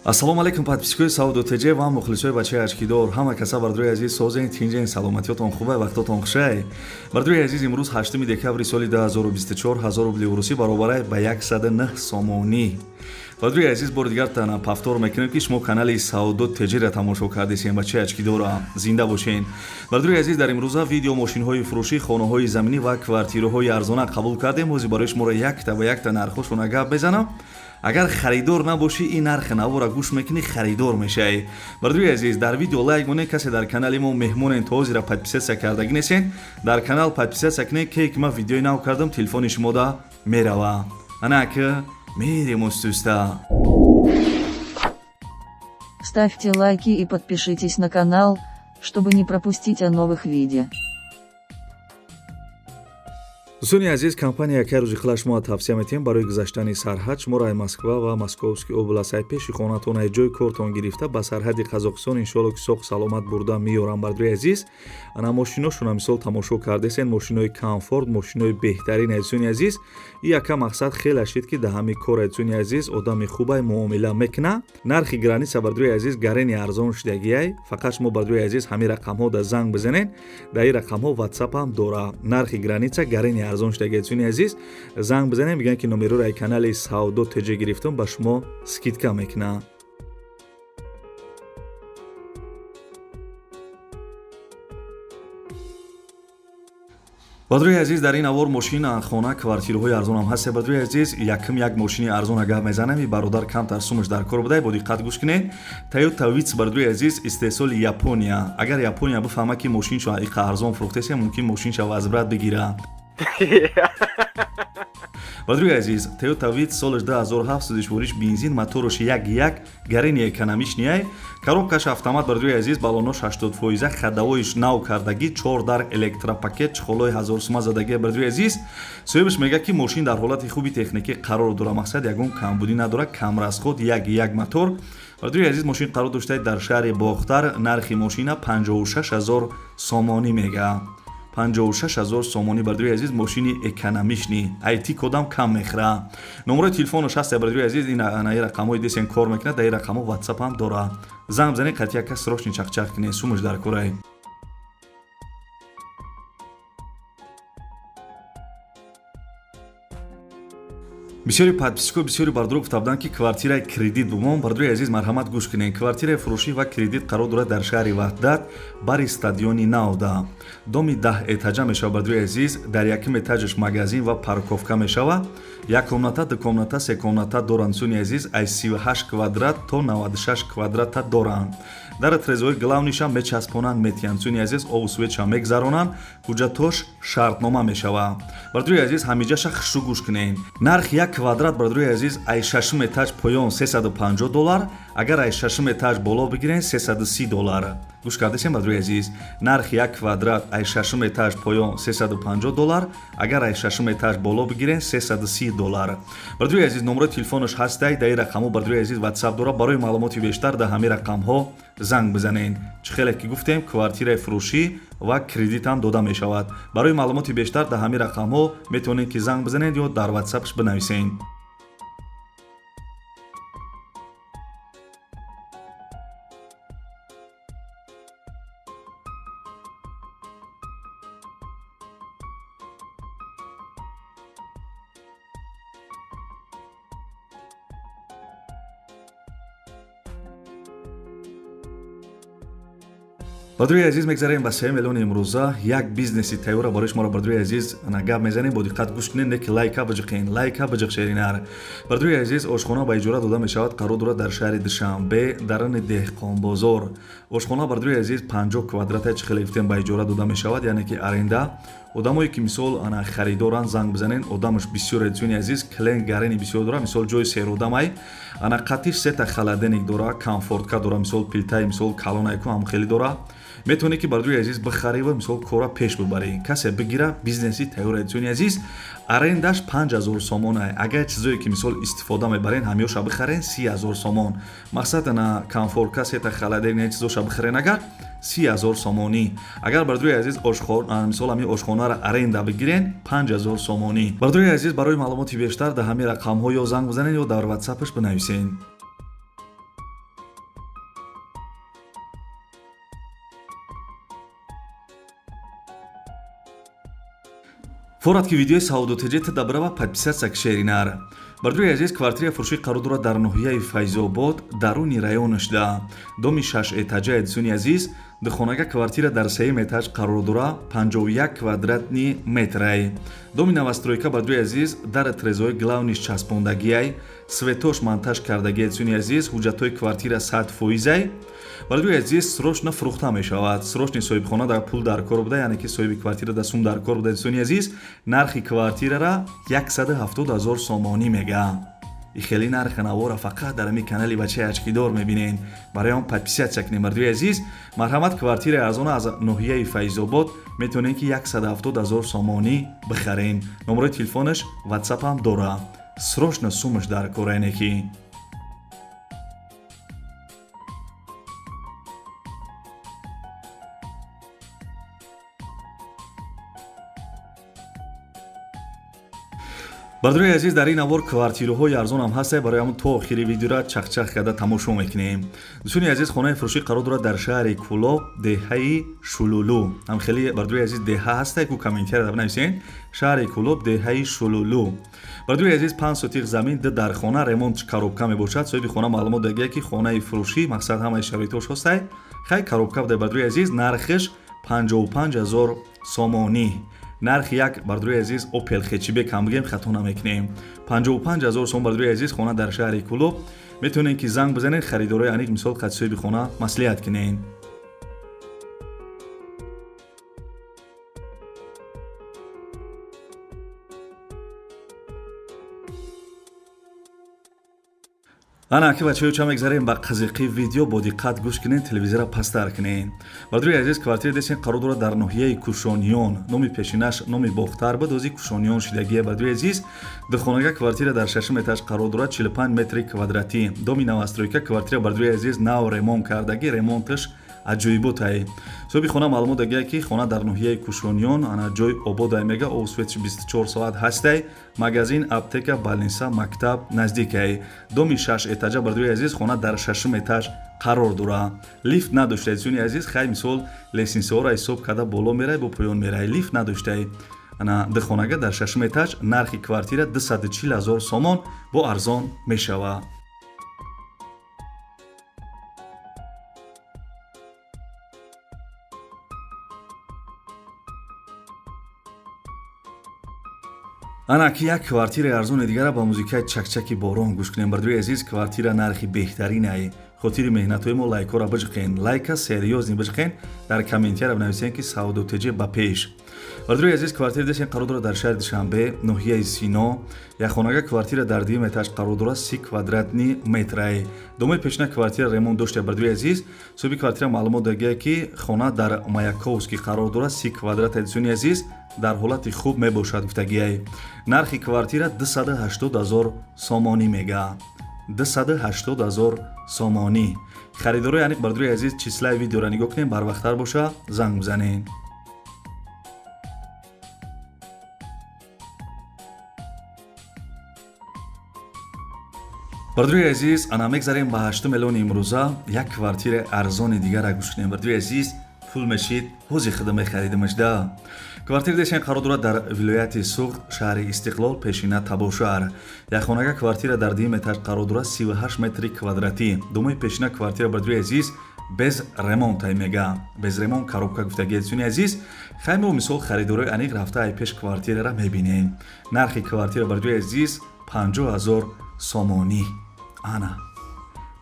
Ассалому алайкум подписчикои Сауду ТЖ ва мухлисои бачаи ашкидор. Ҳама каса бардои азиз созен тинҷен саломатиётон хубай вақтотон хушай. Бардои азиз имрӯз 8 декабри соли 2024 1000 рубли урусӣ баробар ба 109 сомонӣ. Бардои азиз бори дигар тана повтор мекунем ки шумо канали Сауду ТЖ-ро тамошо кардесен. Бачаи ашкидора зинда бошен. Бардои азиз дар имрӯза видео мошинҳои фурӯшӣ, хонаҳои заминӣ ва квартираҳои арзона қабул кардем. Ҳозир барои шуморо якта ба якта нархҳошона гап безанам. Агар харидор набошӣ, ин нархи навора гӯш мекунӣ, харидор мешавӣ. Бардои азиз, дар видео лайк монед, касе дар канали мо меҳмонен то ҳозира подписатсия кардаги нестен, дар канал подписатсия кунед, ки ман видеои нав кардам, телефони шумода мерава. Ана ки мерем устуста. Ставьте лайки и подпишитесь на канал, чтобы не пропустить о новых видео. дӯстони азиз, компания яке рӯзи хила шумо тавсия метиҳем барои гузаштани сарҳад шуморо ай Москва ва Московский област ай пеши хонатон ай ҷои кортон гирифта ба сарҳади Қазоқистон иншоалло ки сог саломат бурда меёрам. Бардои азиз, ана мошиношуна мисол тамошо кардесен, мошинои комфорт, мошинои беҳтарин ай дӯстони азиз. И яка мақсад хеле шид ки да ҳами кор ай дӯстони азиз одами хубай муомила мекуна. Нархи граница бардои азиз гарени арзон шудагӣ ай. Фақат шумо бардои азиз ҳами рақамҳо да занг бизанед, да ин рақамҳо WhatsApp ҳам дора. Нархи граница гарени арзон шудагӣ дӯстони азиз, занг бизанед, мегӯянд ки номероро ай канали Сауду ТЖ гирифтум, ба шумо скидка мекуна. бардои азиз, дар ин авор мошина, хона, квартираҳои арзон ҳам ҳаст. бардои азиз, якм як мошини арзона гап мезанам. И бародар камтар сумаш дар кор будай, бо диққат гӯш кунед. Toyota Vitz бардои азиз, истеҳсоли Япония. Агар Япония бифаҳма ки мошинашо иқа арзон фурӯхтасе, мумкин мошинашо вазбрат бигира. бардои азиз, Toyota Vitz солаш 2700 дишвориш бензин, моторош 1.1 гарени экономиш ниай. Коробкаш автомат бардои азиз, балонош 80%, хадавоиш нав кардагӣ, 4 дар электропакет, чхолои 1000 сума задагӣ. Бардои азиз, соҳибаш мега ки мошин дар ҳолати хуби техникӣ қарор дора, мақсад ягон камбудӣ надора, камрасход 1.1 мотор. бардои азиз, мошин қарор доштаед дар шаҳри Бохтар. Нархи мошина 56000 сомонӣ мега. 56000 сомонӣ. бардои азиз, мошини экономишни айти кодам кам мехӯра. номерои телефонош ҳаст. бардои азиз, ин анаи рақамҳои десен кор мекунад, да ин рақамҳо WhatsApp ҳам дора. занг бизанед, қати яка срочни чақчақ кунед, сумаш дар корай. бисёри подписчикҳо бисёри бардор гуфтабуданд ки квартираи кредит бумон. бардои азиз, марҳамат гӯш кунед. Квартираи фурӯшӣ ва кредит қарор дорад дар шаҳри Ваҳдат, бари стадиони Навда. доми 10 этаҷа мешавад. бардои азиз, дар якм этаҷаш магазин ва парковка мешавад. як комната, ду комната, се комната доранд. дӯстони азиз, аз 38 квадрат то 96 квадрата доранд. дар трезори главниша мечаспонанд, метиҳанд. дӯстони азиз, ову светша мегзаронанд. ҳуҷҷатош шартнома мешавад. бардои азиз, ҳамиҷаша хушрӯ гӯш кунед. нархи як квадрат бардои азиз, ай шашум этаҷ поён $350, агар ай шашум этаҷ боло бигирен $330. гӯш кардесен бардои азиз, нархи як квадрат ай шашум этаҷ поён $350, агар ай шашум этаҷ боло бигирен $330. бардои азиз, номерои телефонош ҳастай, да ин рақамҳо бардои азиз WhatsApp дора. барои маълумоти бештар да ҳамин рақамҳо занг бизанед. чӣ хеле ки гуфтем, квартираи фурӯшӣ ва кредит ҳам дода мешавад. барои маълумоти бештар да ҳамин рақамҳо метавонед ки занг бизанед ё дар WhatsAppш бинависед. бардои азиз, мегзарем ба сеюм эълони имрӯза. як бизнеси тайёра барои шуморо бардои азиз гап мезанем. бо диққат гӯш кунед, не ки лайка биҷиқен, лайка биҷиқшеринар. бардои азиз, ошхона ба иҷора дода мешавад. қарор дорад дар шаҳри Душанбе, дарани Деҳқонбозор. ошхона бардои азиз 50 квадрата, чӣ хеле гуфтем, ба иҷора дода мешавад, яъне ки аренда. одамое ки мисол ана харидоранд, занг бизанед. одамаш бисёре дӯстони азиз, клиент гарени бисёр дора. мисол ҷои серодамай ана қатиш сета халаденик дора, комфортка дора, мисол пилтаи мисол калонайку ҳам хеле дора. метавонед ки бардои азиз бихарӣ ва мисол кора пеш бибарӣ. касе бигира, бизнеси тайёра дӯстони азиз, арендаш 5000 сомон ай. агар чизое ки мисол истифода мебарен, ҳамёша бихарен 30000 сомон. мақсад ана комфортка, сета халаденик чизоша бихарен, агар 30000 сомонӣ. агар бардои азиз мисол ҳамин ошхонаро аренда бигирен 5000 сомонӣ. бардои азиз, барои маълумоти бештар да ҳамин рақамҳо ё занг бизанед ё дар WhatsAppш бинависед. форат ки видеои саудотиҷета дабрава подписатсия кишеринар. Бардруи азиз, квартира фурӯшӣ қарор дорад дар ноҳияи Файзобод, даруни районашда. Доми 6 этажа эдисони азиз, духонага квартира дар 3 этаж қарор дора, 51 квадратни метрай. Доми навастройка бардруи азиз, дар трезои главниш часпондагиай, светош монтаж кардаги эдисони азиз, ҳуҷҷатҳои квартира 100%. Бардруи азиз, срочно фурӯхта мешавад. Срочни соҳибхона дар пул дар кор буда, яъне ки соҳиби квартира дар сум дар кор буда эдисони азиз, нархи квартирара 170 000 сомонӣ мега. И хеле нархи навора фақат дар ҳамин канали бачаи очкидор мебинен. Барои он подписатсия кунед бардруи азиз. Марҳамат, квартираи арзон аз ноҳияи Файзобод метавонед ки 170 000 сомонӣ бихарен. номерои телефонаш WhatsApp ҳам дора. Срочно сумаш дар кор яъне ки. бардруи азиз, дар ин навор квартираҳои арзонам ҳастае. барои ҳамон то охири видеора чахчах карда тамошо мекунем. дӯстони азиз, хонаи фурӯшӣ қарор дорад дар шаҳри Кӯлоб, деҳаи Шулулу. ҳам хеле бардруи азиз деҳа ҳастае ку комментария бинависен. шаҳри Кӯлоб, деҳаи Шулулу. бардруи азиз, 5 сотиқ замин, д дар хона, ремонт коробка мебошад. соҳиби хона маълумот додааст ки хонаи фурӯшӣ мақсад ҳамаи шароитош ҳастае. хай коробка буда бардруи азиз, нархиш 55 000 сомонӣ. нархи як бардруи азиз Opel Hatchback ҳам бигем хато намекунем. 55 000 сом бардруи азиз, хона дар шаҳри Кӯлоб. метавонед ки занг бизанед, харидорои аниқ мисол қад соҳиби хона маслиҳат кунед. ана аки бачаҳои ча мегзарем ба қазиқи видео, бо диққат гӯш кунед, телевизора пастар кунед. бардруи азиз, квартира дестен қарор дорад дар ноҳияи Кушониён. номи пешинаш номи бохтар буд, ози Кушониён шидагия. бардруи азиз, духонага квартира дар 6 этаж қарор дорад, 45 метри квадратӣ. доми навастройка квартира бардруи азиз нав ремонт кардаги, ремонташ аҷоиботай. соҳиби хона маълумот додааст ки хона дар ноҳияи Кушониён, ана ҷой ободай мега, овсветш 24 соат ҳастай, магазин, аптека, балниса, мактаб наздикай. доми 6 этажа бардруи азиз, хона дар 6 этаж қарор дора. лифт надошта эдисони азиз, хай мисол лесинсаҳоро ҳисоб карда боло мерай, бо поён мерай. лифт надоштай. ана духонага дар 6 этаж, нархи квартира 240 000 сомон бо арзон мешава. ана ки як квартираи арзони дигара ба музикаи чакчаки борон гӯш кунем. бардруи азиз, квартира нархи беҳтаринае. хотири меҳнатҳои мо лайкора биҷиқен. лайка серьёзни биҷиқен. дар комментария бинависен ки саудотиҷа ба пеш. бардруи азиз, квартира дестен қарор дорад дар шаҳри Душанбе, ноҳияи Сино. якхонага квартира дар 2 этаж қарор дорад, 30 квадратни метрае. домои пешина квартира ремонт доштае. бардруи азиз, соҳиби квартира маълумот додааст ки хона дар Маяковский қарор дорад, 30 квадрат. эдисони азиз, дар ҳолати хуб мебошад гуфтагиай. нархи квартира 280 000 сомонӣ мега. 280 000 сомонӣ. харидорои аниқ бардруи азиз, числаи видеора нигоҳ кунем, барвақтар боша, занг бизанед. бардруи азиз, ана мегзарем ба 8 миллиони имрӯза, як квартираи арзони дигара гӯш кунем. бардруи азиз, пул мешид, ҳози худа мехаридимашда. квартира дестен қарор дорад дар вилояти Суғд, шаҳри Истиқлол, пешина Табошаҳр. якхонага квартира дар 2 этаж қарор дорад, 38 метри квадратӣ. домои пешина квартира бардруи азиз, без ремонтай мега. без ремонт коробка гуфтаги эдисони азиз, хаймо мисол харидорои аниқ рафтааи пеш квартирара мебинем. нархи квартира бардруи азиз 50 000 сомонӣ. ана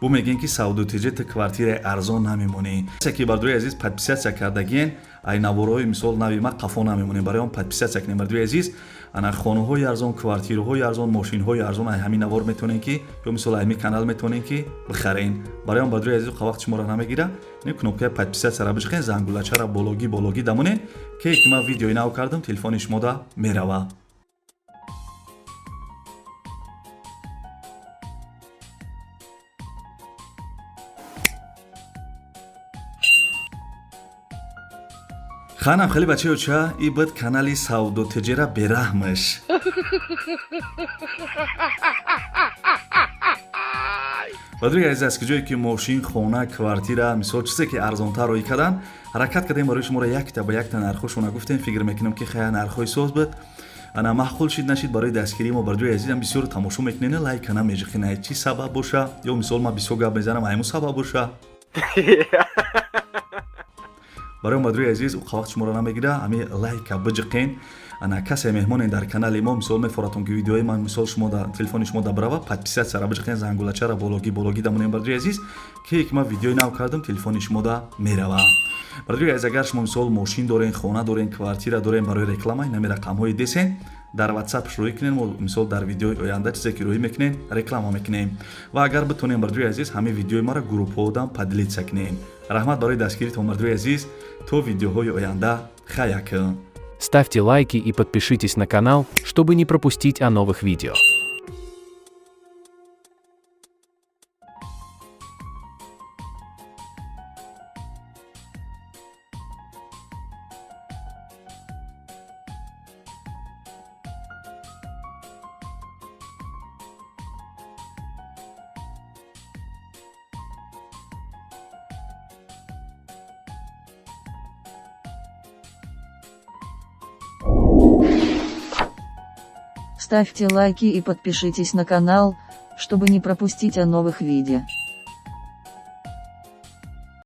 бу мегӯем ки саудотиҷета квартираи арзон намемонӣ. ки бардруи азиз подписатсия кардагиен, ай навораҳои мисол нави ма қафо намемонем. барои он подписатсия кунем бардруи азиз. ана хонаҳои арзон, квартираҳои арзон, мошинҳои арзон, ай ҳамин навор метавонем ки ё мисол ай ҳамин канал метавонем ки бихарен. барои он бардруи азиз вақт шуморо намегира, ин кнопкаи подписатсияро биҷиқен, зангулачаро бологӣ дамонед ки ма видеои нав кардам, телефони шумода мерава. ханам хеле бачаҳо ча, и буд канали саудотиҷера бераҳмаш. бардруи азиз, аз ҷое ки мошин, хона, квартира, мисол чизе ки арзонтар роӣ кардан, ҳаракат кардем барои шуморо якта ба якта нархҳошона гуфтем. фикр мекунам ки хая нархҳои соз буд. ана маҳқул шид нашид барои дастгирии мо бардои азизам бисёр тамошо мекунед лайкана межихина чӣ сабаб боша ё мисол ман бисёр гап мезанам айму сабаб боша барои бардои азиз уқавақт шуморо намегира ами лайка биҷиқен ана касе меҳмонен дар канали мо мисол мефоратон ки видеои ман мисол шумо да телефони шумо да барава подписатсияра биҷиқен зангулачараологи дамонен бардои азиз ки ки ман видеои нав кардам телефони шумо да мерава бардои азиз агар шумо мисол мошин дорен хона дорен квартира дорен барои рекламаи нами рақамҳои десен дар WhatsApp шурӯъ кунен мо мисол дар видеои оянда чизе ки рӯӣ мекунен реклама мекунем ва агар битонем бардои азиз ҳамин видеои мара группҳоодам поделиться кунем раҳмат барои дастгиритон бардои азиз то видеоҳои оянда хаякун. Ставьте лайки и подпишитесь на канал, чтобы не пропустить о новых видео. Ставьте лайки и подпишитесь на канал, чтобы не пропустить о новых видео.